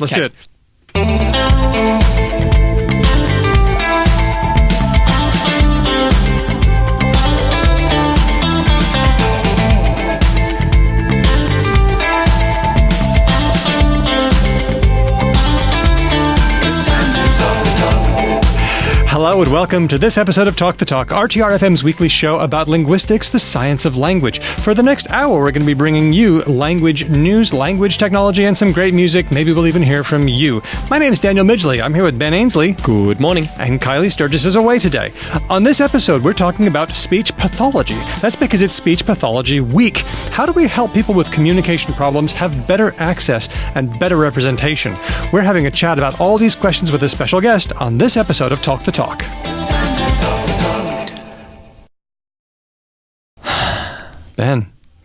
Let's do it. Hello and welcome to this episode of Talk the Talk, RTR-FM's weekly show about linguistics, the science of language. For the next hour, we're going to be bringing you language news, language technology, and some great music. Maybe we'll even hear from you. My name is Daniel Midgley. I'm here with Ben Ainsley. Good morning. And Kylie Sturgis is away today. On this episode, we're talking about speech pathology. That's because it's Speech Pathology Week. How do we help people with communication problems have better access and better representation? We're having a chat about all these questions with a special guest on this episode of Talk the Talk.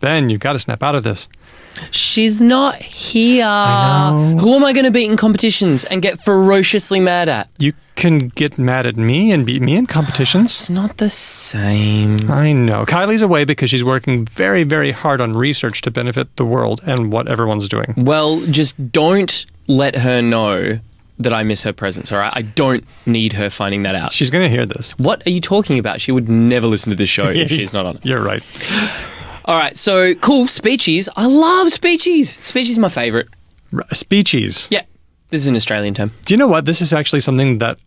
Ben, you've got to snap out of this. She's not here. I know. Who am I going to beat in competitions and get ferociously mad at? You can get mad at me and beat me in competitions. It's not the same. I know. Kylie's away because she's working very, very hard on research to benefit the world and what everyone's doing. Well, just don't let her know that I miss her presence, all right? I don't need her finding that out. She's going to hear this. What are you talking about? She would never listen to this show if she's not on it. You're right. All right, so cool, Speechies. I love Speechies. Speechies is my favourite. Speechies. Yeah, this is an Australian term. Do you know what? This is actually something that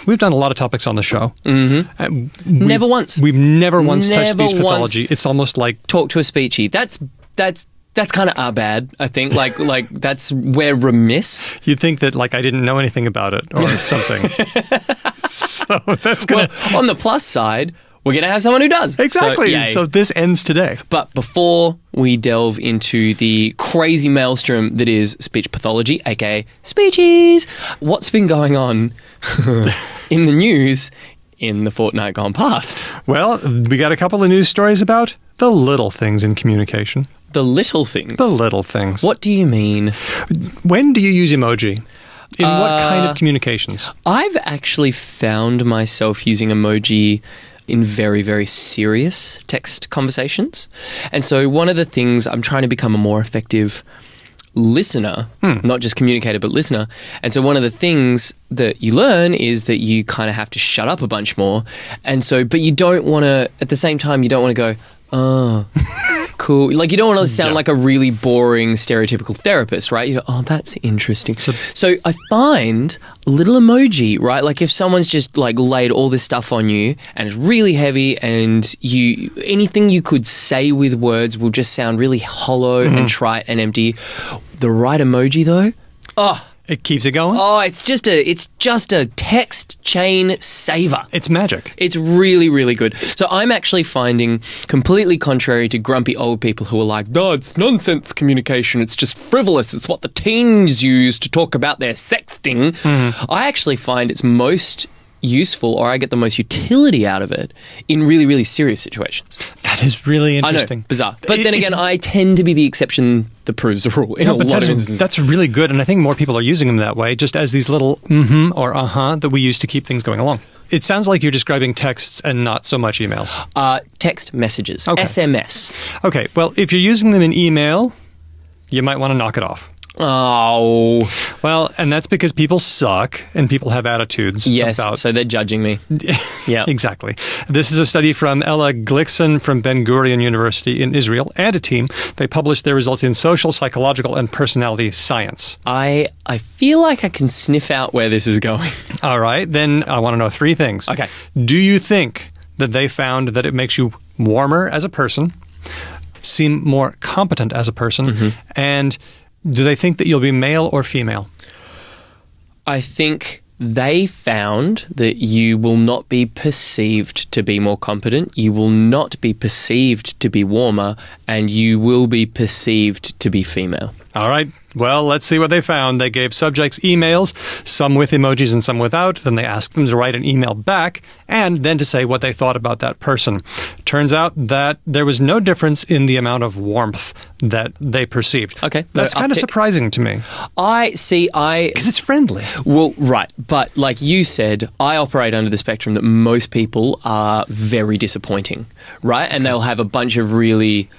we've done a lot of topics on the show. Mm-hmm. Never once. We've never once touched speech pathology. It's almost like... Talk to a Speechie. That's kind of our bad, I think. Like that's we're remiss. You'd think that I didn't know anything about it or something. So that's gonna. Well, on the plus side, we're gonna have someone who does. Exactly. So this ends today. But before we delve into the crazy maelstrom that is speech pathology, aka Speechies, what's been going on in the news in the fortnight gone past? Well, we got a couple of news stories about the little things in communication. The little things? The little things. What do you mean? When do you use emoji? In what kind of communications? I've actually found myself using emoji in very, very serious text conversations. And so one of the things, I'm trying to become a more effective listener, not just communicator, but listener. And so one of the things that you learn is that you kind of have to shut up a bunch more. And so, but you don't want to, at the same time, you don't want to go, oh, cool. Like, you don't want to sound like a really boring, stereotypical therapist, right? You go, oh, that's interesting. So I find a little emoji, right? Like, if someone's just laid all this stuff on you and it's really heavy and anything you could say with words will just sound really hollow and trite and empty. The right emoji, though, it keeps it going? Oh, it's just a text chain saver. It's magic. It's really, really good. So I'm actually finding, completely contrary to grumpy old people who are like, no, it's nonsense communication. It's just frivolous. It's what the teens use to talk about their sexting. I actually find it's most useful, or I get the most utility out of it in really, really serious situations. That is really interesting. I know, bizarre. But then again, I tend to be the exception that proves the rule in a lot of instances. That's really good, and I think more people are using them that way, just as these little or that we use to keep things going along. It sounds like you're describing texts and not so much emails. Text messages, okay. SMS. Okay, well, if you're using them in email, you might want to knock it off. Oh. Well, and that's because people suck and people have attitudes. Yes, so they're judging me. Yeah, exactly. This is a study from Ella Glickson from Ben Gurion University in Israel and a team. They published their results in Social, Psychological, and Personality Science. I feel like I can sniff out where this is going. All right, then I want to know three things. Okay. Do you think that they found that it makes you warmer as a person, seem more competent as a person, and do they think that you'll be male or female? I think they found that you will not be perceived to be more competent, you will not be perceived to be warmer, and you will be perceived to be female. All right. Well, let's see what they found. They gave subjects emails, some with emojis and some without. Then they asked them to write an email back and then to say what they thought about that person. Turns out that there was no difference in the amount of warmth that they perceived. Okay. That's kind of surprising to me. Because it's friendly. Well, right. But like you said, I operate under the spectrum that most people are very disappointing, right? And they'll have a bunch of really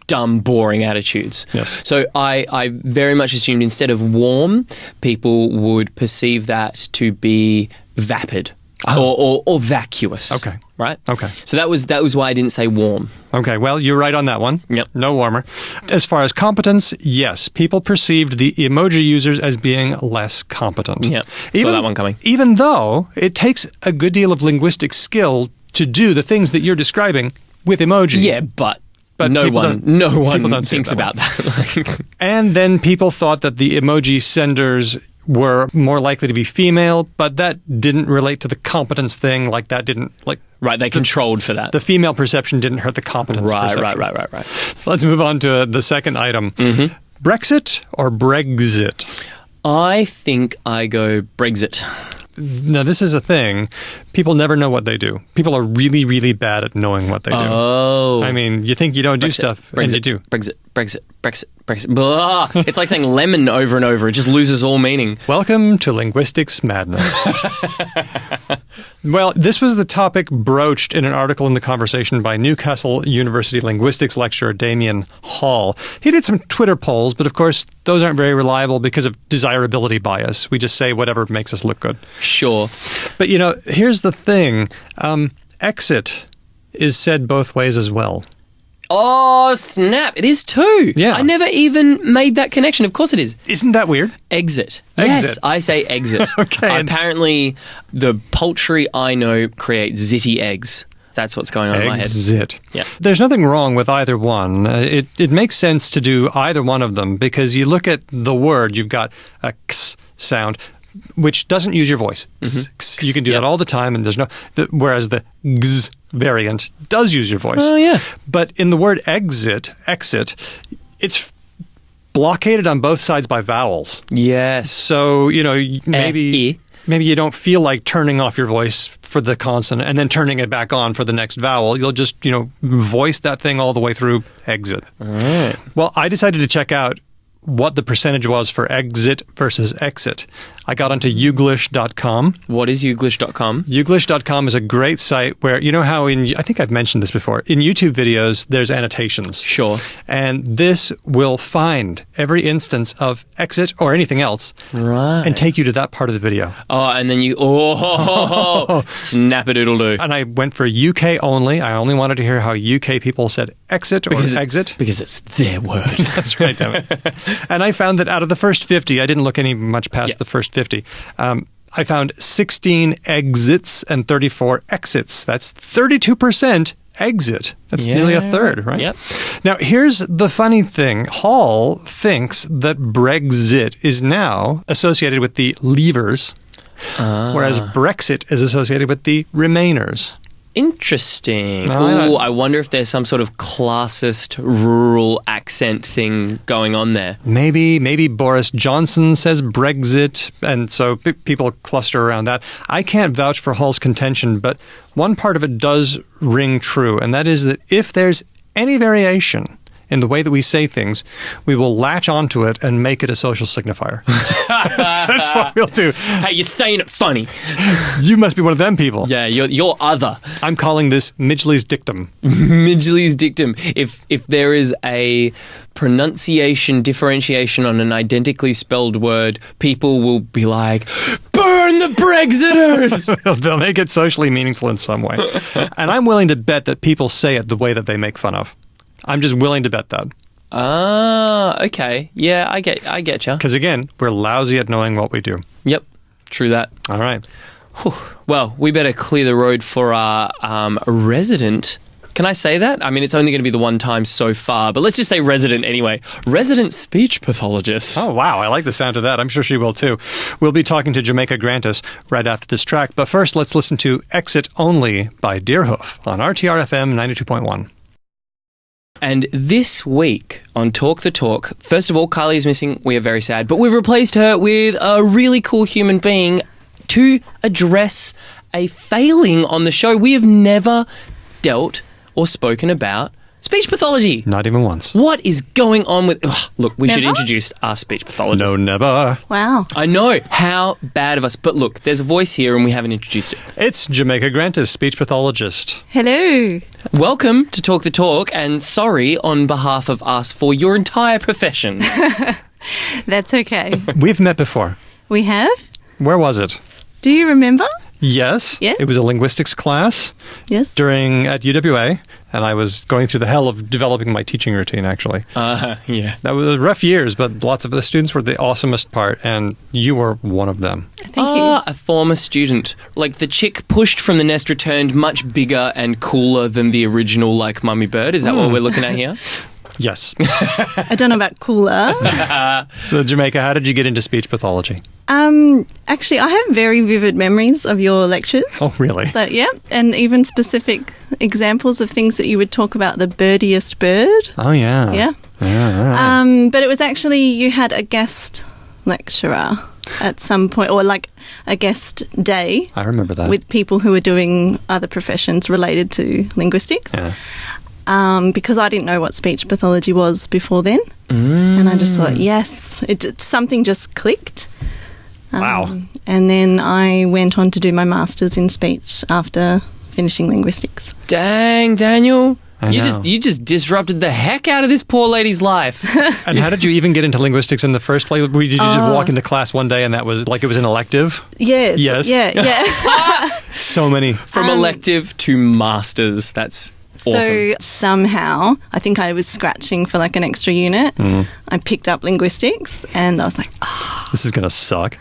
dumb, boring attitudes. Yes. So I very much assumed instead of warm, people would perceive that to be vapid or vacuous. Okay. Right? Okay. So that was why I didn't say warm. Okay, well, you're right on that one. Yep. No warmer. As far as competence, yes, people perceived the emoji users as being less competent. Yep. Saw that one coming. Even though it takes a good deal of linguistic skill to do the things that you're describing with emoji. Yeah, but no one thinks about that. And then people thought that the emoji senders were more likely to be female, but that didn't relate to the competence thing. Like that didn't Right, they controlled for that. The female perception didn't hurt the competence perception. Right. Let's move on to the second item. Mm-hmm. Brexit or Brexit? I think I go Brexit. Now, this is a thing. People never know what they do. People are really, really bad at knowing what they do. Oh. I mean, you think you don't do stuff, and you do. Brexit. Blah. It's like saying lemon over and over. It just loses all meaning. Welcome to Linguistics Madness. Well, this was the topic broached in an article in The Conversation by Newcastle University linguistics lecturer Damien Hall. He did some Twitter polls, but of course, those aren't very reliable because of desirability bias. We just say whatever makes us look good. Sure. But, here's the thing. Exit is said both ways as well. Oh, snap. It is too. Yeah. I never even made that connection. Of course it is. Isn't that weird? Exit. Exit. Yes, I say exit. Okay. Apparently, the poultry I know creates zitty eggs. That's what's going on in my head. Exit. Yeah. There's nothing wrong with either one. It makes sense to do either one of them because you look at the word, you've got a x sound, which doesn't use your voice. You can do that all the time, and there's no. Whereas the gz variant does use your voice. Oh yeah. But in the word exit, it's blockaded on both sides by vowels. Yes. So maybe you don't feel like turning off your voice for the consonant and then turning it back on for the next vowel. You'll just voice that thing all the way through exit. All right. Well, I decided to check out what the percentage was for exit versus exit. I got onto youglish.com. What is youglish.com? Youglish.com is a great site where, how I think I've mentioned this before, in YouTube videos, there's annotations. Sure. And this will find every instance of exit or anything else and take you to that part of the video. Oh, and then you, snap-a-doodle-doo. And I went for UK only. I only wanted to hear how UK people said exit or exit. Because it's their word. That's right, damn it. And I found that out of the first 50, I didn't look any much past the first 50. I found 16 exits and 34 exits. That's 32% exit. That's nearly a third, right? Yep. Now, here's the funny thing. Hall thinks that Brexit is now associated with the leavers, whereas Brexit is associated with the remainers. Interesting. Ooh, I wonder if there's some sort of classist rural accent thing going on there. Maybe Boris Johnson says Brexit, and so people cluster around that. I can't vouch for Hall's contention, but one part of it does ring true, and that is that if there's any variation in the way that we say things, we will latch onto it and make it a social signifier. That's what we'll do. Hey, you're saying it funny. You must be one of them people. Yeah, you're other. I'm calling this Midgley's dictum. Midgley's dictum. If there is a pronunciation differentiation on an identically spelled word, people will be like, burn the Brexiters! They'll make it socially meaningful in some way. And I'm willing to bet that people say it the way that they make fun of. I'm just willing to bet that. Ah, okay. Yeah, I get you. Because again, we're lousy at knowing what we do. Yep, true that. All right. Whew. Well, we better clear the road for our resident. Can I say that? I mean, it's only going to be the one time so far, but let's just say resident anyway. Resident speech pathologist. Oh, wow. I like the sound of that. I'm sure she will too. We'll be talking to Jamaica Grantis right after this track. But first, let's listen to Exit Only by Deerhoof on RTR-FM 92.1. And this week on Talk the Talk, first of all, Kylie is missing. We are very sad. But we've replaced her with a really cool human being to address a failing on the show. We have never dealt or spoken about Speech pathology. Not even once. What is going on with... Ugh, look, we should Never? introduce our speech pathologist. No, never. Wow. I know. How bad of us. But look, there's a voice here and we haven't introduced it. It's Jamaica Grantis, speech pathologist. Hello. Welcome to Talk the Talk, and sorry on behalf of us for your entire profession. That's okay. We've met before. We have? Where was it? Do you remember? Yes. Yeah. It was a linguistics class Yes. at UWA, and I was going through the hell of developing my teaching routine, actually. Yeah. That was rough years, but lots of the students were the awesomest part, and you were one of them. Thank you. A former student. Like the chick pushed from the nest returned much bigger and cooler than the original, like, mummy bird. Is that what we're looking at here? Yes. I don't know about cooler. So, Jamaica, how did you get into speech pathology? Actually, I have very vivid memories of your lectures. Oh, really? But, yeah, and even specific examples of things that you would talk about, the birdiest bird. Oh, yeah. Yeah. Yeah, all right. But it was actually, you had a guest lecturer at some point, or like a guest day I remember that. with people who were doing other professions related to linguistics. Yeah. Because I didn't know what speech pathology was before then. And I just thought, yes, something just clicked. Wow. And then I went on to do my master's in speech after finishing linguistics. Dang, Daniel. I You know. just disrupted the heck out of this poor lady's life. And how did you even get into linguistics in the first place? Did you just walk into class one day and that was like it was an elective? Yes. Yes. Yeah. So many. From elective to masters. That's awesome. So somehow, I think I was scratching for like an extra unit. I picked up linguistics and I was like, This is going to suck.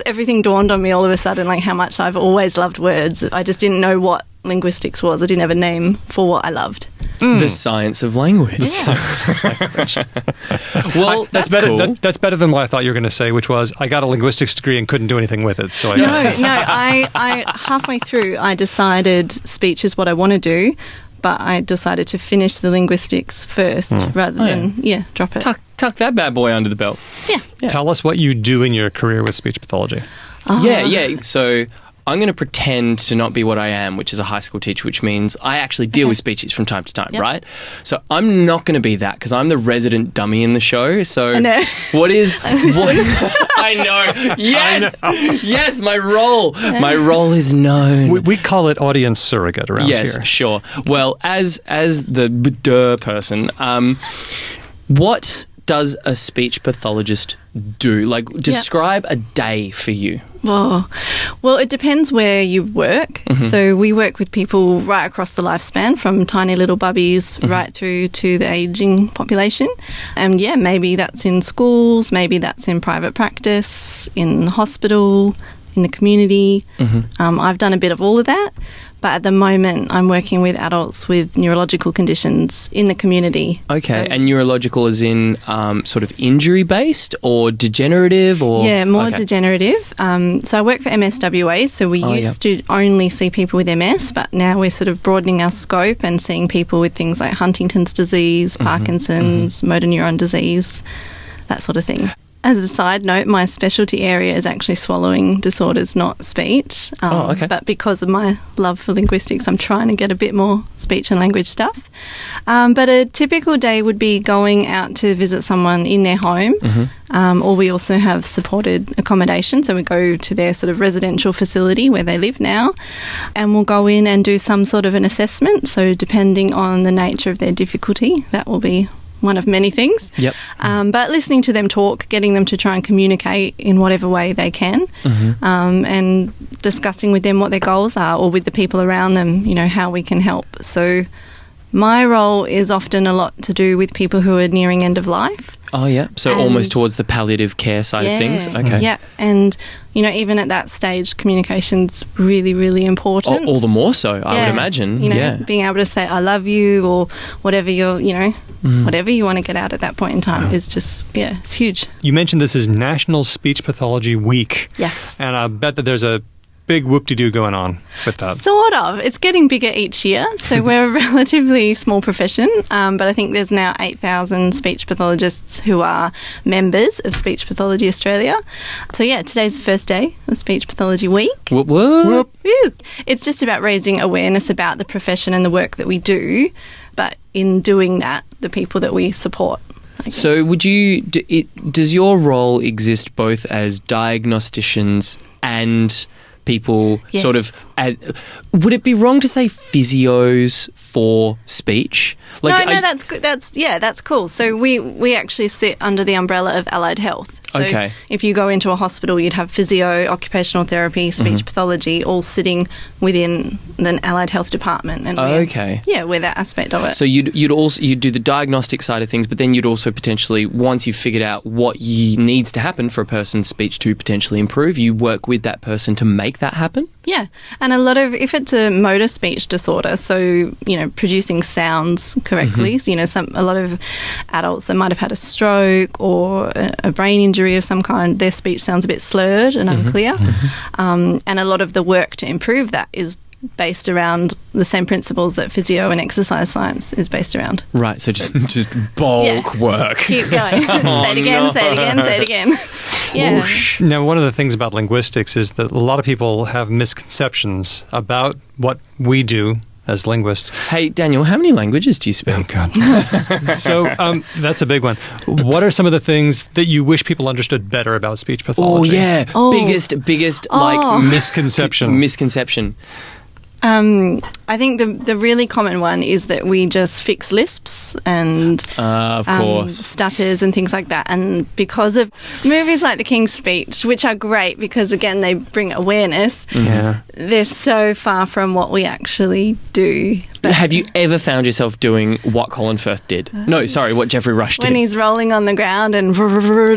everything dawned on me all of a sudden, like how much I've always loved words. I just didn't know what linguistics was. I didn't have a name for what I loved. The science of language. Well, that's better. cool. That's better than what I thought you were going to say, which was I got a linguistics degree and couldn't do anything with it. So I No, I halfway through, I decided speech is what I want to do, but I decided to finish the linguistics first rather than, drop it. Tuck that bad boy under the belt. Yeah. Tell us what you do in your career with speech pathology. Yeah. So I'm going to pretend to not be what I am, which is a high school teacher, which means I actually deal with speeches from time to time, right? So I'm not going to be that because I'm the resident dummy in the show. So I know. I know. Yes. Yes, my role. My role is known. We call it audience surrogate around Yes, here. sure. Well, as the person, what does a speech pathologist do? Like, describe a day for you. Oh, well, it depends where you work. So we work with people right across the lifespan, from tiny little bubbies right through to the ageing population. And maybe that's in schools, maybe that's in private practice, in hospital, in the community. I've done a bit of all of that. But at the moment, I'm working with adults with neurological conditions in the community. Okay, So- and neurological is in sort of injury-based or degenerative or... Yeah, more Okay. degenerative. So I work for MSWA, so we used to only see people with MS, but now we're sort of broadening our scope and seeing people with things like Huntington's disease, Parkinson's, motor neuron disease, that sort of thing. As a side note, my specialty area is actually swallowing disorders, not speech. Okay. But because of my love for linguistics, I'm trying to get a bit more speech and language stuff. But a typical day would be going out to visit someone in their home, or we also have supported accommodation. So we go to their sort of residential facility where they live now, and we'll go in and do some sort of an assessment. So depending on the nature of their difficulty, that will be one of many things. Yep. But listening to them talk, getting them to try and communicate in whatever way they can, and discussing with them what their goals are, or with the people around them, how we can help. So my role is often a lot to do with people who are nearing end of life. Oh, yeah. So And- almost towards the palliative care side of things. Okay. Yeah. And, even at that stage, communication's really, really important. All the more so, I would imagine. Being able to say, I love you, or whatever whatever you want to get out at that point in time is just, it's huge. You mentioned this is National Speech Pathology Week. Yes. And I bet that there's a big whoop-de-doo going on with that. Sort of. It's getting bigger each year. So we're a relatively small profession, but I think there's now 8,000 speech pathologists who are members of Speech Pathology Australia. So yeah, today's the first day of Speech Pathology Week. Whoop, whoop. Woo. It's just about raising awareness about the profession and the work that we do, but in doing that, the people that we support. So does your role exist both as diagnosticians and people Yes. sort of, would it be wrong to say physios for speech? No, that's good. That's cool. So we actually sit under the umbrella of allied health. So Okay. if you go into a hospital, you'd have physio, occupational therapy, speech pathology, all sitting within an allied health department. And Okay. we're that aspect of it. So you'd do the diagnostic side of things, but then you'd also potentially, once you've figured out what needs to happen for a person's speech to potentially improve, you work with that person to make that happen? Yeah, and if it's a motor speech disorder, so, producing sounds correctly, so, a lot of adults that might have had a stroke or a brain injury of some kind, their speech sounds a bit slurred and unclear. And a lot of the work to improve that is based around the same principles that physio and exercise science is based around. Right, so just bulk work. Keep going. Say it again, no. say it again, say it again. Yeah. Whoosh. Now, one of the things about linguistics is that a lot of people have misconceptions about what we do as linguists. Hey, Daniel, how many languages do you speak? Oh, God. So that's a big one. What are some of the things that you wish people understood better about speech Oh, pathology? yeah. Oh. Biggest like Misconception. misconception. I think the really common one is that we just fix lisps and Of course. stutters and things like that. And because of movies like The King's Speech, which are great because, again, they bring awareness, Yeah. they're so far from what we actually do. But Have you ever found yourself doing what Colin Firth did? No, sorry, what Jeffrey Rush did. when he's rolling on the ground and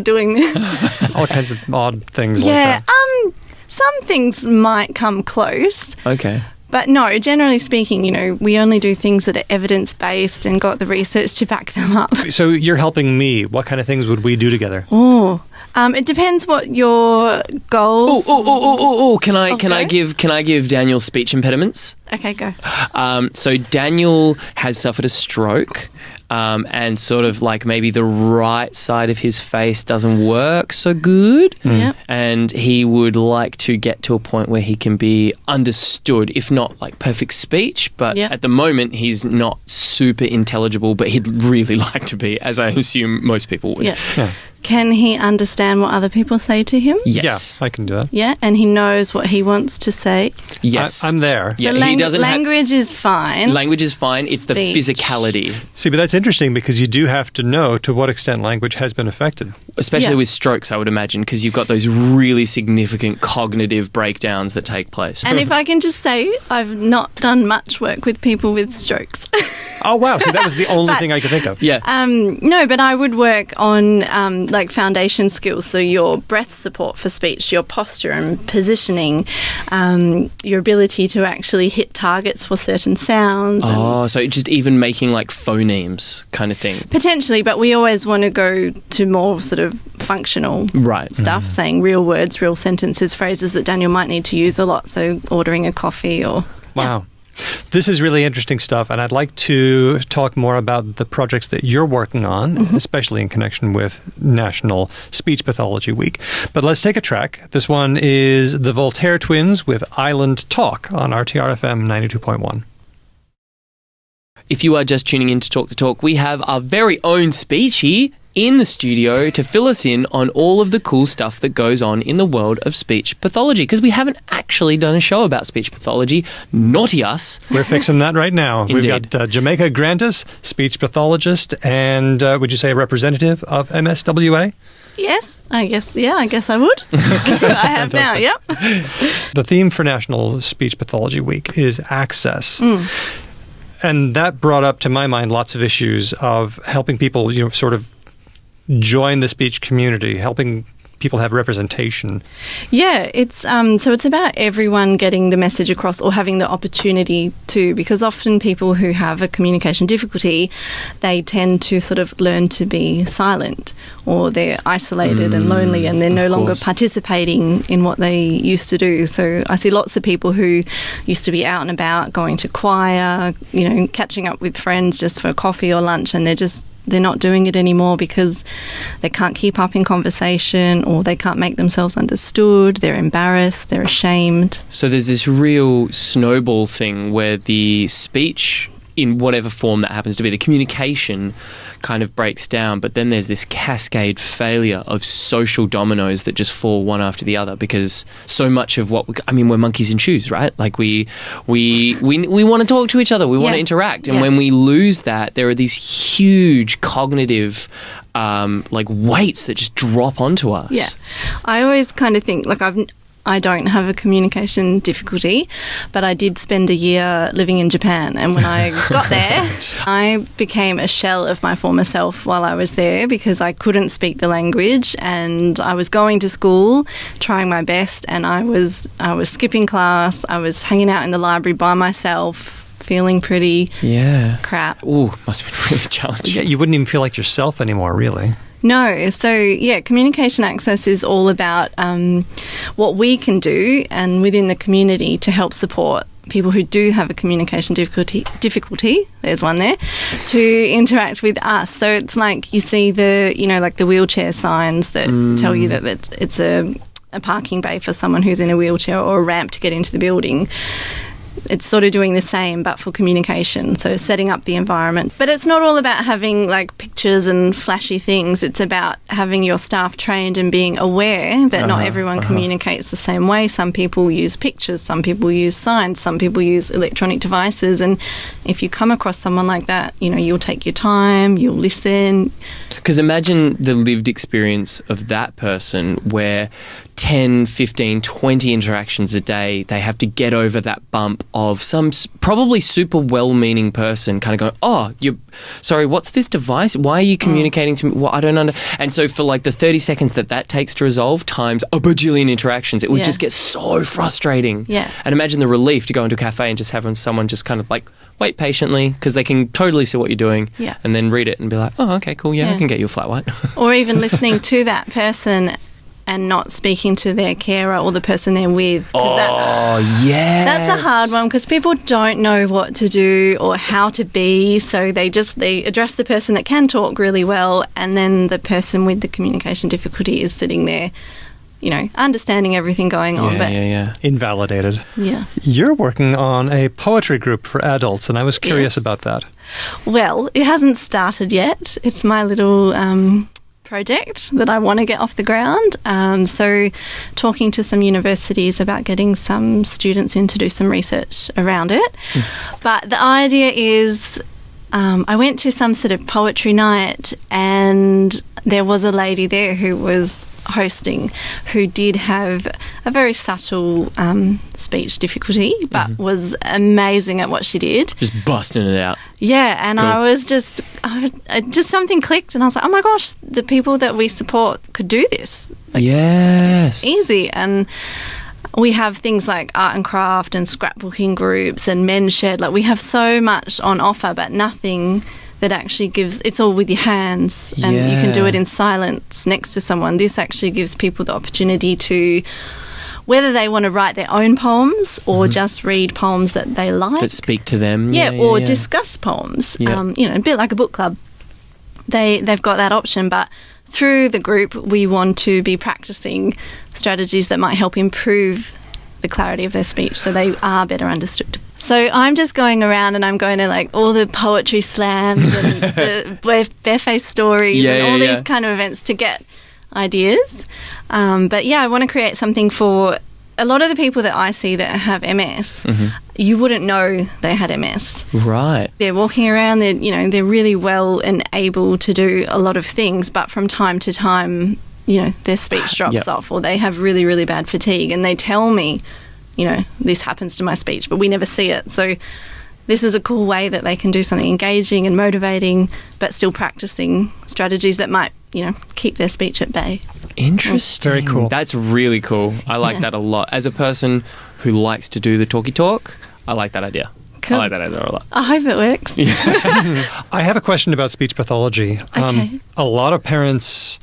doing this. All kinds of odd things Yeah, like that. some things might come close. Okay. But no, generally speaking, we only do things that are evidence-based and got the research to back them up. So you're helping me. What kind of things would we do together? Oh, it depends what your goals. Can I Okay. give Daniel speech impediments? Okay, go. So Daniel has suffered a stroke, and sort of like maybe the right side of his face doesn't work so good. Yep. And he would like to get to a point where he can be understood, if not like perfect speech. But Yep. at the moment, he's not super intelligible, but he'd really like to be, as I assume most people would. Yeah. Yeah. Can he understand what other people say to him? Yes. Yeah, I can do that. Yeah, and he knows what he wants to say. Yes. I'm there. Yeah, So he doesn't have... language is fine. Language is fine. It's the Speech. physicality, See, but that's interesting because you do have to know to what extent language has been affected. especially Yeah. with strokes, I would imagine, because you've got those really significant cognitive breakdowns that take place. And if I can just say, I've not done much work with people with strokes. Oh, wow. So that was the only But- thing I could think of. Yeah. No, but I would work on like foundation skills. So your breath support for speech, your posture and positioning, your ability to actually hit targets for certain sounds. and Oh, so just even making like phonemes kind of thing. potentially, but we always want to go to more sort of functional Right. stuff, saying real words, real sentences, phrases that Daniel might need to use a lot. So ordering a coffee or... Wow. This is really interesting stuff, and I'd like to talk more about the projects that you're working on, especially in connection with National Speech Pathology Week. But let's take a track. This one is the Voltaire Twins with Island Talk on RTR-FM 92.1. If you are just tuning in to Talk, we have our very own Speechy in the studio to fill us in on all of the cool stuff that goes on in the world of speech pathology, because we haven't actually done a show about speech pathology. Naughty us. We're fixing that right now. Indeed. We've got Jamaica Grantis, speech pathologist, and would you say a representative of MSWA? Yes, I guess. Yeah, I guess I would. I have now, yep. The theme for National Speech Pathology Week is access. And that brought up to my mind lots of issues of helping people, sort of join the speech community, helping people have representation. Yeah, it's so it's about everyone getting the message across or having the opportunity to, because often people who have a communication difficulty, they tend to sort of learn to be silent, or they're isolated and lonely, and they're no longer participating in what they used to do. So I see lots of people who used to be out and about, going to choir, catching up with friends just for coffee or lunch, and they're not doing it anymore because they can't keep up in conversation, or they can't make themselves understood, they're embarrassed, they're ashamed. So there's this real snowball thing where the speech, in whatever form that happens to be, the communication kind of breaks down, but then there's this cascade failure of social dominoes that just fall one after the other, because so much of what we're monkeys in shoes, right? Like we want to talk to each other, we want to interact, and when we lose that, there are these huge cognitive weights that just drop onto us. Yeah, I always kind of think, I don't have a communication difficulty, but I did spend a year living in Japan, and when I got there, I became a shell of my former self while I was there, because I couldn't speak the language, and I was going to school, trying my best, and I was skipping class, I was hanging out in the library by myself, feeling pretty crap. Ooh, must have been really challenging. Yeah, you wouldn't even feel like yourself anymore, really. No. So, communication access is all about what we can do and within the community to help support people who do have a communication difficulty, there's one there, to interact with us. So it's like you see the wheelchair signs that tell you that it's a parking bay for someone who's in a wheelchair, or a ramp to get into the building. It's sort of doing the same, but for communication, so setting up the environment. But it's not all about having pictures and flashy things. It's about having your staff trained and being aware that not everyone communicates the same way. Some people use pictures, some people use signs, some people use electronic devices. And if you come across someone like that, you'll take your time, you'll listen. Because imagine the lived experience of that person where 10, 15, 20 interactions a day, they have to get over that bump of some probably super well-meaning person kind of going, oh, sorry, what's this device? Why are you communicating to me? Well, I don't understand. And so for the 30 seconds that takes to resolve times a bajillion interactions, it would just get so frustrating. Yeah. And imagine the relief to go into a cafe and just having someone just kind of wait patiently, because they can totally see what you're doing, and then read it and be like, oh, okay, cool, I can get you a flat white. Or even listening to that person and not speaking to their carer or the person they're with. That's a hard one, because people don't know what to do or how to be, so they address the person that can talk really well, and then the person with the communication difficulty is sitting there, understanding everything going on, but invalidated. Yeah. You're working on a poetry group for adults, and I was curious about that. Well, it hasn't started yet. It's my little project that I want to get off the ground. So talking to some universities about getting some students in to do some research around it. But the idea is I went to some sort of poetry night, and there was a lady there who was hosting who did have a very subtle speech difficulty, but was amazing at what she did. Just busting it out. Yeah, and cool. I was just something clicked, and I was like, oh my gosh, the people that we support could do this. Yes. Easy. And we have things like art and craft and scrapbooking groups and men's shed. We have so much on offer, but nothing that actually gives, it's all with your hands, and you can do it in silence next to someone. This actually gives people the opportunity to, whether they want to write their own poems or just read poems that they like. That speak to them. Or discuss poems. Yeah. A bit like a book club. They've got that option, but through the group we want to be practicing strategies that might help improve the clarity of their speech so they are better understood. So I'm just going around and I'm going to all the poetry slams and the barefaced stories and all these kind of events to get ideas. But I want to create something for a lot of the people that I see that have MS. You wouldn't know they had MS. Right. They're walking around, they're really well and able to do a lot of things, but from time to time, their speech drops off, or they have really, really bad fatigue, and they tell me, this happens to my speech, but we never see it. So this is a cool way that they can do something engaging and motivating, but still practicing strategies that might keep their speech at bay. Interesting. Very cool. That's really cool. I like that a lot. As a person who likes to do the talky talk, I like that idea. Cool. I like that idea a lot. I hope it works. I have a question about speech pathology. Okay. A lot of parents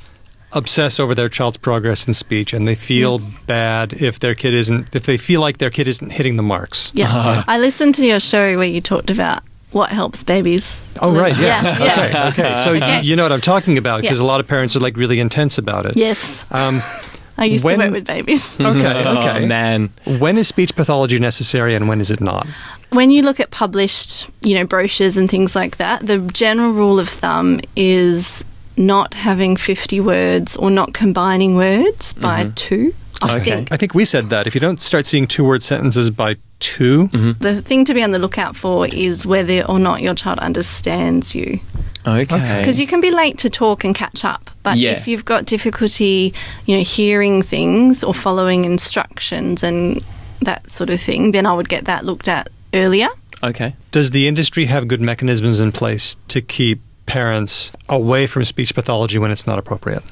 obsess over their child's progress in speech, and they feel bad if they feel like their kid isn't hitting the marks. Yeah. I listened to your show where you talked about what helps babies. Oh, right, yeah. Yeah. Okay. So you know what I'm talking about, because Yeah. a lot of parents are like really intense about it. Yes. I used when- to work with babies. Okay. Oh, man. When is speech pathology necessary and when is it not? When you look at published, brochures and things like that, the general rule of thumb is not having 50 words or not combining words by two. I Okay. think I think we said that. If you don't start seeing two-word sentences by two, the thing to be on the lookout for is whether or not your child understands you. Okay. Because you can be late to talk and catch up, but Yeah. if you've got difficulty, hearing things or following instructions and that sort of thing, then I would get that looked at earlier. Okay. does the industry have good mechanisms in place to keep parents away from speech pathology when it's not appropriate?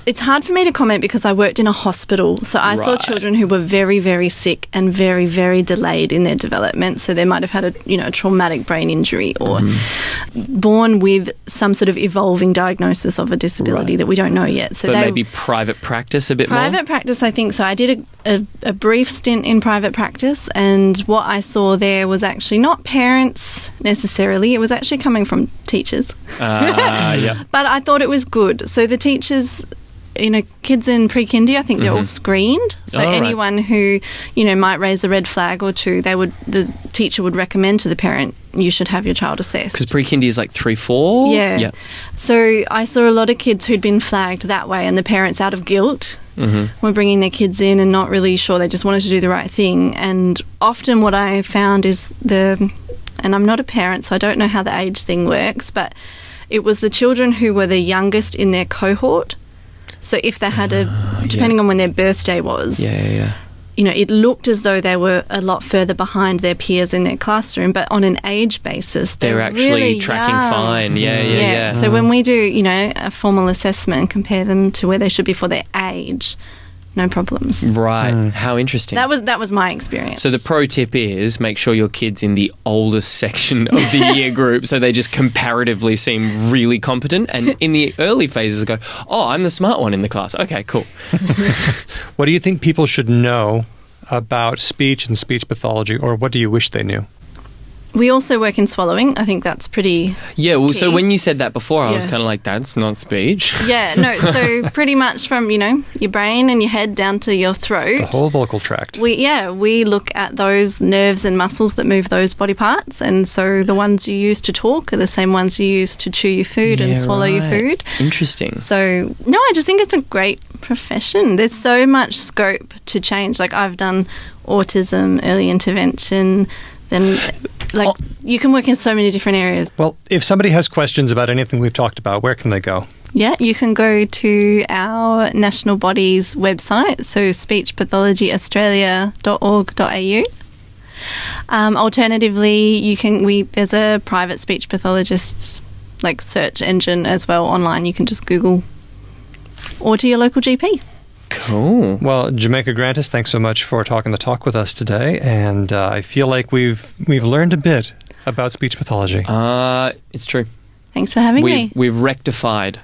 It's hard for me to comment because I worked in a hospital. So I saw Right. children who were very, very sick and very, very delayed in their development. So they might have had a traumatic brain injury or born with some sort of evolving diagnosis of a disability that we don't know yet. So But they maybe private practice a bit more? private practice, I think so. I did a brief stint in private practice, and what I saw there was actually not parents necessarily. It was actually coming from teachers. Yeah. But I thought it was good. So the teachers, kids in pre-kindy, I think they're all screened. So Oh, right. anyone who, might raise a red flag or two, the teacher would recommend to the parent, you should have your child assessed. Because pre-kindy is like 3-4? Yeah. So I saw a lot of kids who'd been flagged that way, and the parents, out of guilt, were bringing their kids in and not really sure. They just wanted to do the right thing. And often what I found is and I'm not a parent, so I don't know how the age thing works, but it was the children who were the youngest in their cohort. So if they had depending on when their birthday was, Yeah. it looked as though they were a lot further behind their peers in their classroom, but on an age basis, They're actually really tracking young. fine. Yeah. So when we do, a formal assessment and compare them to where they should be for their age, no problems. Right. How interesting. That was my experience. So the pro tip is make sure your kid's in the oldest section of the year group so they just comparatively seem really competent, and in the early phases go, oh, I'm the smart one in the class. Okay, cool. What do you think people should know about speech and speech pathology, or what do you wish they knew? We also work in swallowing. I think that's pretty... Yeah, well, so key. when you said that before, I was Yeah. kind of like, that's not speech. Yeah, no, so pretty much from, your brain and your head down to your throat. The whole vocal tract. We look at those nerves and muscles that move those body parts, and so the ones you use to talk are the same ones you use to chew your food and swallow your food. Interesting. So, no, I just think it's a great profession. There's so much scope to change. Like, I've done autism, early intervention, then, you can work in so many different areas. Well, if somebody has questions about anything we've talked about, where can they go? Yeah, you can go to our national body's website, so speechpathologyaustralia.org.au. Alternatively, there's a private speech pathologist's search engine as well online. You can just Google, or to your local GP. Cool. Well, Jamaica Grantis, thanks so much for talking the talk with us today, and I feel like we've learned a bit about speech pathology. It's true. Thanks for having me. We've rectified.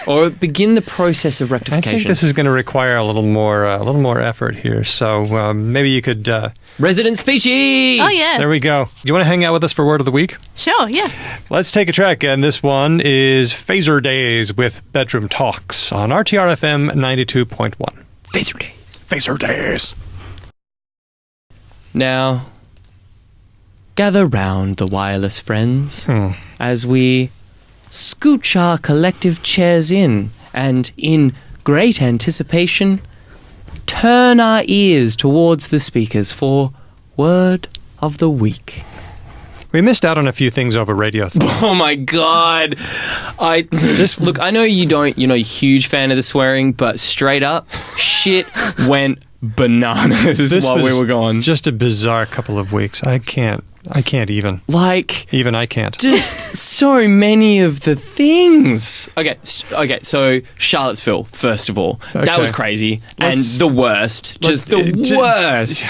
Or begin the process of I rectification. think this is going to require a little more effort here. So maybe you could. Resident Speechies! Oh, yeah. There we go. Do you want to hang out with us for Word of the Week? Sure, yeah. Let's take a track, and this one is Phaser Days with Bedroom Talks on RTRFM 92.1. Phaser Days. Phaser Days. Now, gather round the wireless friends as we scooch our collective chairs in and, in great anticipation, turn our ears towards the speakers for Word of the Week. We missed out on a few things over radio. Oh my God! Look, I know you're a huge fan of the swearing, but straight up, shit went bananas This while was we were gone. just a bizarre couple of weeks. I can't I can't even. Like, Even I can't. just so many of the things. Okay, so Charlottesville, first of all. That Okay. was crazy. Let's- and the worst. Just the worst.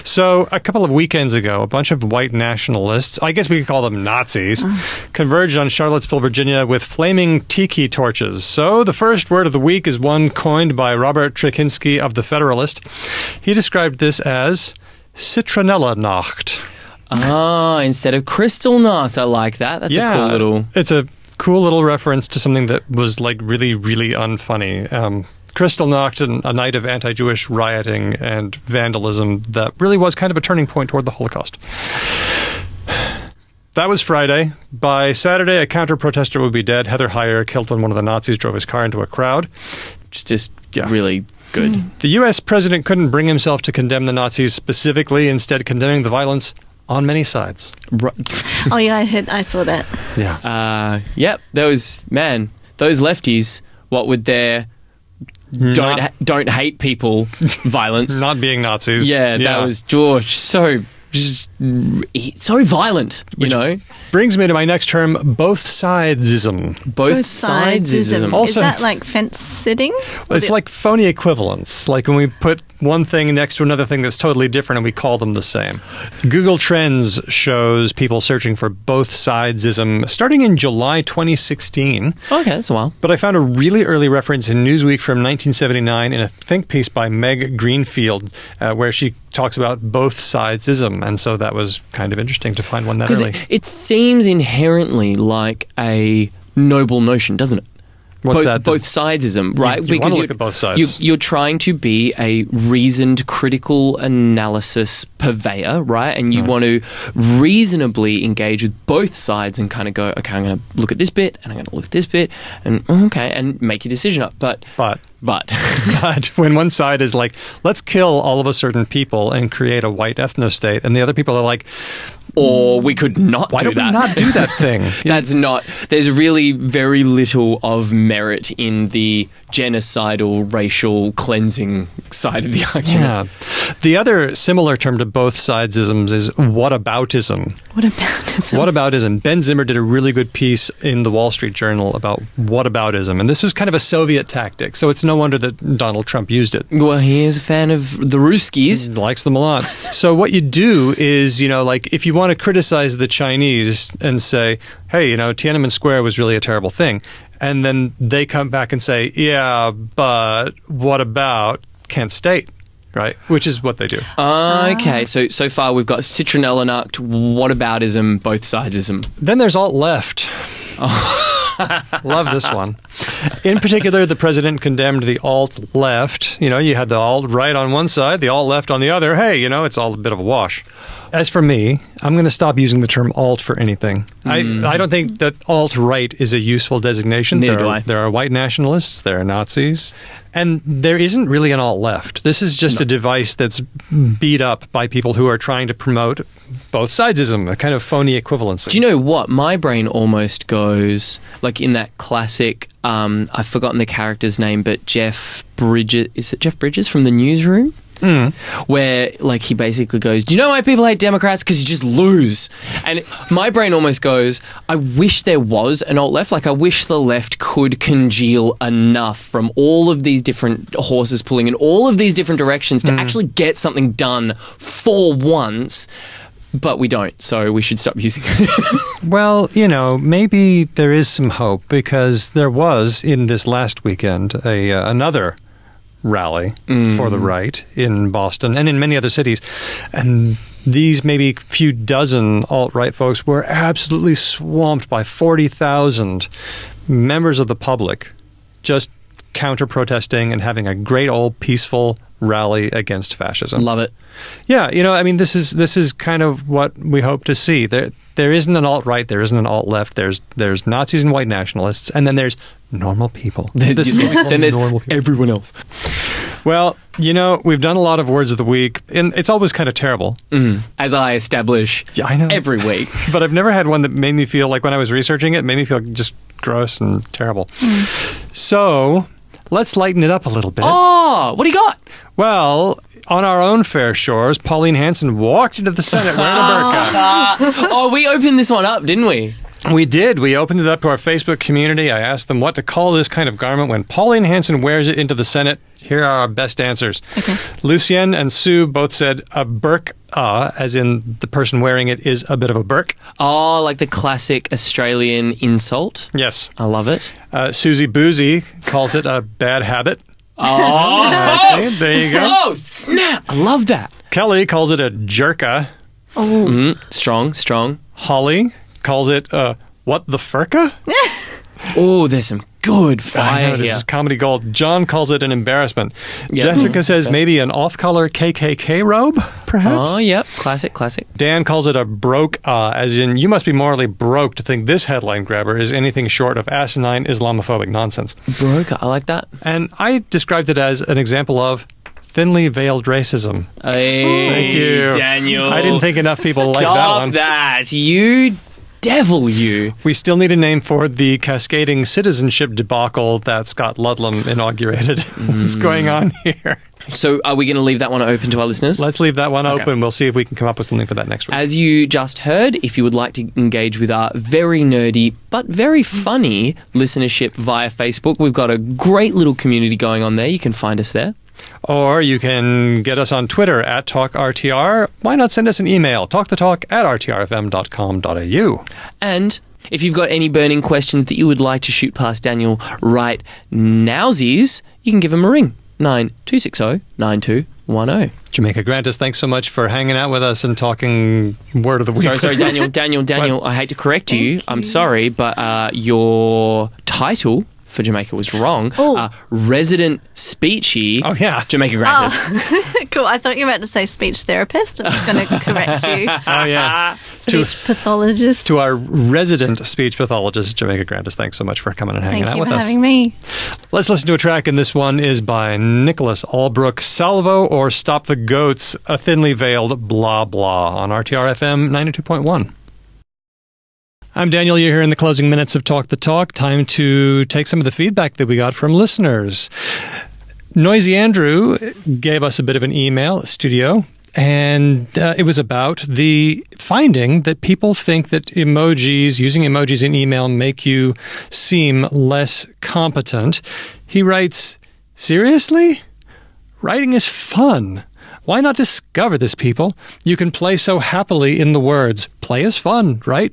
So a couple of weekends ago, a bunch of white nationalists, I guess we could call them Nazis, converged on Charlottesville, Virginia with flaming tiki torches. So the first word of the week is one coined by Robert Trekinski of The Federalist. He described this as Citronella-Nacht. Ah, instead of Kristallnacht. I like that. That's a cool little... It's a cool little reference to something that was like really, really unfunny. Kristallnacht, a night of anti-Jewish rioting and vandalism that really was kind of a turning point toward the Holocaust. That was Friday. By Saturday, a counter-protester would be dead. Heather Heyer killed when one of the Nazis drove his car into a crowd. It's just really good. The U.S. president couldn't bring himself to condemn the Nazis specifically, instead condemning the violence on many sides. Oh yeah, I saw that. Yeah. Yep, those lefties, what with their don't hate people violence. Not being Nazis. Yeah, that was George. So violent, you know. Brings me to my next term, both sidesism. Both sidesism. Also- Is that like fence sitting? It's like phony equivalence, like when we put one thing next to another thing that's totally different and we call them the same. Google Trends shows people searching for both sidesism starting in July 2016. Okay, that's a while. But I found a really early reference in Newsweek from 1979 in a think piece by Meg Greenfield where she talks about both sidesism. And so that was kind of interesting to find one that Because early. it seems inherently like a noble notion, doesn't it? What's that? Both sidesism, right? You want to look at both sides. You're trying to be a reasoned, critical analysis purveyor, right? And you want to reasonably engage with both sides and kind of go, okay, I'm going to look at this bit and I'm going to look at this bit and and make your decision up. But But when one side is like, let's kill all of a certain people and create a white ethno-state, and the other people are like, or we could not why do don't that. we not do that thing? That's not... There's really very little of merit in the genocidal, racial cleansing side of the argument. Yeah. The other similar term to both sidesisms is whataboutism. Whataboutism? Whataboutism. Ben Zimmer did a really good piece in the Wall Street Journal about whataboutism, and this was kind of a Soviet tactic, so it's no wonder that Donald Trump used it. Well, he is a fan of the Ruskies. Likes them a lot. So what you do is, like if you want to criticize the Chinese and say, hey, Tiananmen Square was really a terrible thing, and then they come back and say, yeah, but what about Kent State? Right? Which is what they do. Okay, so far we've got Citronella-Nacht, whataboutism, both sidesism. Then there's alt-left. Love this one. In particular, the president condemned the alt-left. You had the alt-right on one side, the alt-left on the other. Hey, it's all a bit of a wash. As for me, I'm going to stop using the term alt for anything. I don't think that alt-right is a useful designation. Neither do I. There are white nationalists, there are Nazis, and there isn't really an alt-left. This is just a device that's beat up by people who are trying to promote both sidesism, a kind of phony equivalency. Do you know what? My brain almost goes, like in that classic, I've forgotten the character's name, but Jeff Bridges, is it Jeff Bridges from The Newsroom? Where like he basically goes, do you know why people hate Democrats? Because you just lose. And my brain almost goes, I wish there was an alt-left. Like I wish the left could congeal enough from all of these different horses pulling in all of these different directions to actually get something done for once. But we don't, so we should stop using it. Well, maybe there is some hope, because there was, in this last weekend, another rally for the right in Boston and in many other cities. And these maybe few dozen alt-right folks were absolutely swamped by 40,000 members of the public just counter-protesting and having a great old peaceful rally against fascism. Love it. Yeah, this is kind of what we hope to see. There isn't an alt-right, there isn't an alt-left, there's Nazis and white nationalists, and then there's normal people. This is what we call then there's normal people. everyone else. Well, we've done a lot of words of the week, and it's always kind of terrible. As I establish I know. every week. But I've never had one that made me feel like, when I was researching it, made me feel just gross and terrible. So let's lighten it up a little bit. Oh, what do you got? Well, on our own fair shores, Pauline Hanson walked into the Senate wearing a burqa. Oh, we opened this one up, didn't we? We did. We opened it up to our Facebook community. I asked them what to call this kind of garment when Pauline Hanson wears it into the Senate. Here are our best answers. Okay. Lucienne and Sue both said a burqa, as in the person wearing it is a bit of a burk. Oh, like the classic Australian insult. Yes. I love it. Susie Boozy calls it a bad habit. Oh, There you go. oh, snap. I love that. Kelly calls it a jerka. Oh, Strong. Holly calls it what the furka? Oh, there's some good I fire know, this here. is comedy gold. John calls it an embarrassment. Yep. Jessica says Okay. maybe an off-color KKK robe, perhaps? Oh, yep. Classic. Dan calls it a broke, as in you must be morally broke to think this headline grabber is anything short of asinine Islamophobic nonsense. Broke. I like that. And I described it as an example of thinly veiled racism. Hey, Thank you. Daniel. I didn't think enough people liked that Stop one. that. You devil, you. We still need a name for the cascading citizenship debacle that Scott Ludlam inaugurated. What's going on here? So are we going to leave that one open to our listeners? Let's leave that one Okay. open. We'll see if we can come up with something for that next week. As you just heard, if you would like to engage with our very nerdy but very funny listenership via Facebook, we've got a great little community going on there. You can find us there. Or you can get us on Twitter at TalkRTR. Why not send us an email, talkthetalk@rtrfm.com.au. And if you've got any burning questions that you would like to shoot past Daniel right nowsies, you can give him a ring. 9260-9210. Jamaica Grantis, thanks so much for hanging out with us and talking word of the week. Sorry, Daniel. I hate to correct you. I'm sorry, but your title for Jamaica was wrong. Oh. Resident Speechy. Oh, yeah. Jamaica Grantis. cool. I thought you were about to say speech therapist. I was going to correct you. Oh, yeah. Speech pathologist. To our resident speech pathologist, Jamaica Grantis, thanks so much for coming and hanging Thank out you with for us. having me. Let's listen to a track, and this one is by Nicholas Albrook, Salvo or Stop the Goats, a thinly veiled blah blah on RTR FM 92.1. I'm Daniel. You're here in the closing minutes of Talk the Talk. Time to take some of the feedback that we got from listeners. Noisy Andrew gave us a bit of an email at studio, and it was about the finding that people think that using emojis in email make you seem less competent. He writes, seriously? Writing is fun. Why not discover this, people? You can play so happily in the words. Play is fun, right?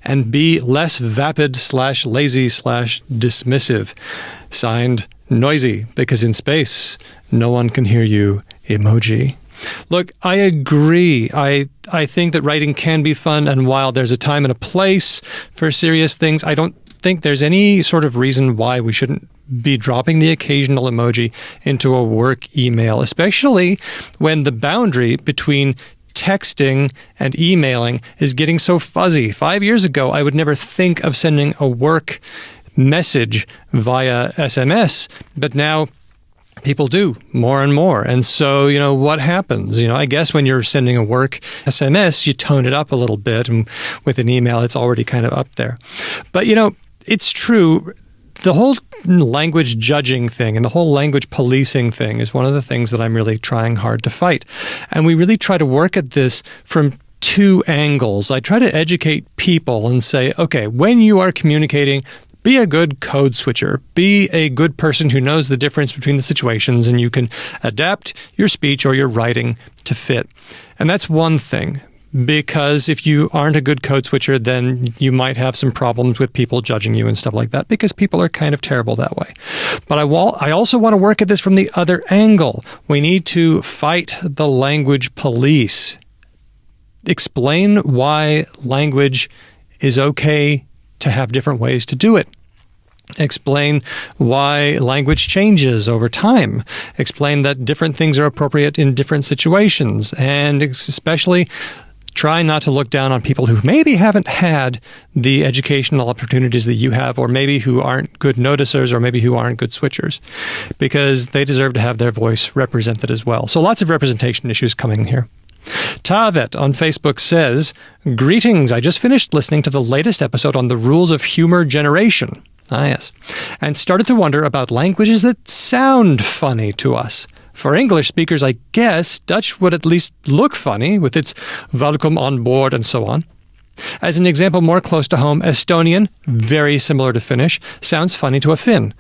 And be less vapid/lazy/dismissive. Signed, Noisy, because in space, no one can hear you, emoji. Look, I agree. I think that writing can be fun, and while there's a time and a place for serious things, I don't think there's any sort of reason why we shouldn't be dropping the occasional emoji into a work email, especially when the boundary between texting and emailing is getting so fuzzy. 5 years ago, I would never think of sending a work message via SMS, but now people do more and more. And so, what happens? I guess when you're sending a work SMS, you tone it up a little bit, and with an email, it's already kind of up there. But, it's true. The whole language judging thing and the whole language policing thing is one of the things that I'm really trying hard to fight. And we really try to work at this from two angles. I try to educate people and say, okay, when you are communicating, be a good code switcher. Be a good person who knows the difference between the situations, and you can adapt your speech or your writing to fit. And that's one thing. Because if you aren't a good code switcher, then you might have some problems with people judging you and stuff like that, because people are kind of terrible that way. But I also want to work at this from the other angle. We need to fight the language police. Explain why language is okay to have different ways to do it. Explain why language changes over time. Explain that different things are appropriate in different situations. And especially try not to look down on people who maybe haven't had the educational opportunities that you have, or maybe who aren't good noticers, or maybe who aren't good switchers, because they deserve to have their voice represented as well. So lots of representation issues coming here. Tavet on Facebook says, greetings, I just finished listening to the latest episode on the rules of humor generation. Ah, yes. And started to wonder about languages that sound funny to us. For English speakers, I guess Dutch would at least look funny with its welcome on board and so on. As an example more close to home, Estonian, very similar to Finnish, sounds funny to a Finn.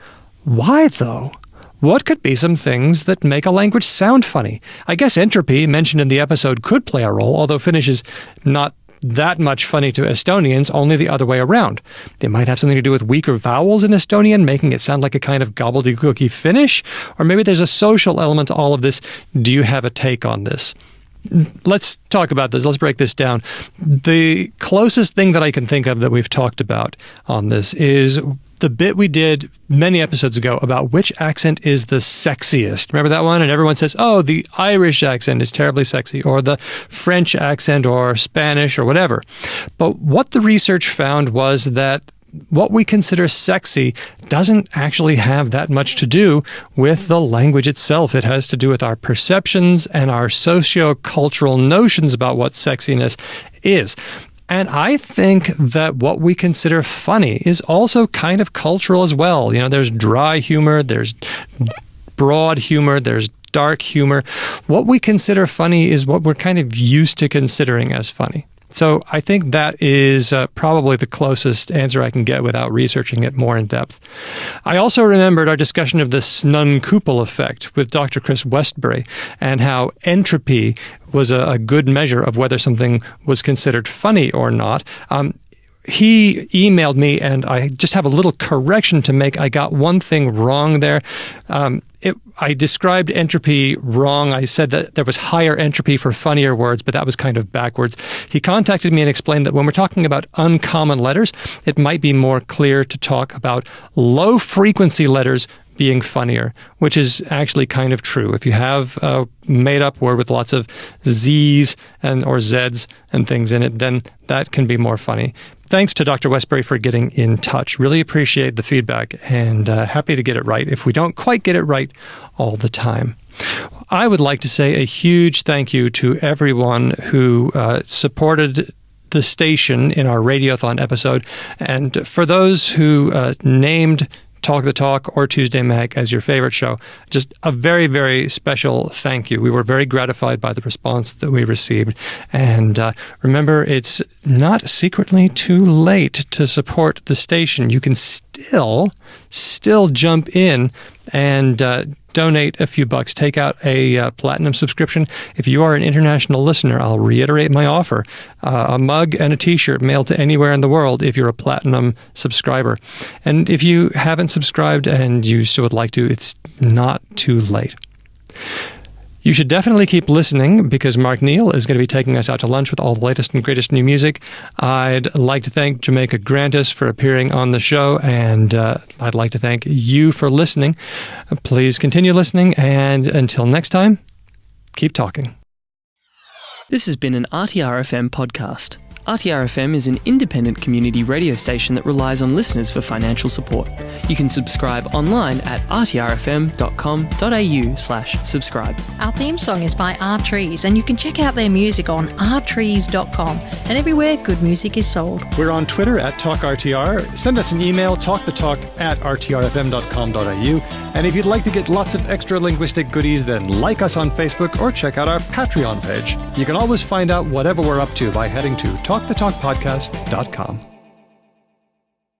Why, though? What could be some things that make a language sound funny? I guess entropy, mentioned in the episode, could play a role, although Finnish is not that much funny to Estonians, only the other way around. They might have something to do with weaker vowels in Estonian, making it sound like a kind of gobbledygooky Finnish, or maybe there's a social element to all of this. Do you have a take on this? Let's talk about this. Let's break this down. The closest thing that I can think of that we've talked about on this is the bit we did many episodes ago about which accent is the sexiest. Remember that one? And everyone says, oh, the Irish accent is terribly sexy, or the French accent, or Spanish, or whatever. But what the research found was that what we consider sexy doesn't actually have that much to do with the language itself. It has to do with our perceptions and our socio-cultural notions about what sexiness is. And I think that what we consider funny is also kind of cultural as well. You know, there's dry humor, there's broad humor, there's dark humor. What we consider funny is what we're kind of used to considering as funny. So I think that is probably the closest answer I can get without researching it more in depth. I also remembered our discussion of the Snunn-Koopel effect with Dr. Chris Westbury and how entropy was a good measure of whether something was considered funny or not. He emailed me, and I just have a little correction to make. I got one thing wrong there. I described entropy wrong. I said that there was higher entropy for funnier words, but that was kind of backwards. He contacted me and explained that when we're talking about uncommon letters, it might be more clear to talk about low-frequency letters being funnier, which is actually kind of true. If you have a made-up word with lots of Z's or Z's and things in it, then that can be more funny. Thanks to Dr. Westbury for getting in touch. Really appreciate the feedback, and happy to get it right if we don't quite get it right all the time. I would like to say a huge thank you to everyone who supported the station in our Radiothon episode, and for those who named Talk the Talk or Tuesday Mag as your favorite show, just a very, very special thank you. We were very gratified by the response that we received. And remember, it's not secretly too late to support the station. You can still jump in and donate a few bucks. Take out a platinum subscription. If you are an international listener, I'll reiterate my offer. A mug and a t-shirt mailed to anywhere in the world if you're a platinum subscriber. And if you haven't subscribed and you still would like to, it's not too late. You should definitely keep listening because Mark Neal is going to be taking us out to lunch with all the latest and greatest new music. I'd like to thank Jamaica Grantis for appearing on the show, and I'd like to thank you for listening. Please continue listening, and until next time, keep talking. This has been an RTR-FM podcast. RTR-FM is an independent community radio station that relies on listeners for financial support. You can subscribe online at rtrfm.com.au/subscribe. Our theme song is by R Trees, and you can check out their music on rtrees.com and everywhere good music is sold. We're on Twitter at TalkRTR. Send us an email, talkthetalk@rtrfm.com.au. And if you'd like to get lots of extra linguistic goodies, then like us on Facebook or check out our Patreon page. You can always find out whatever we're up to by heading to talkthetalkpodcast.com.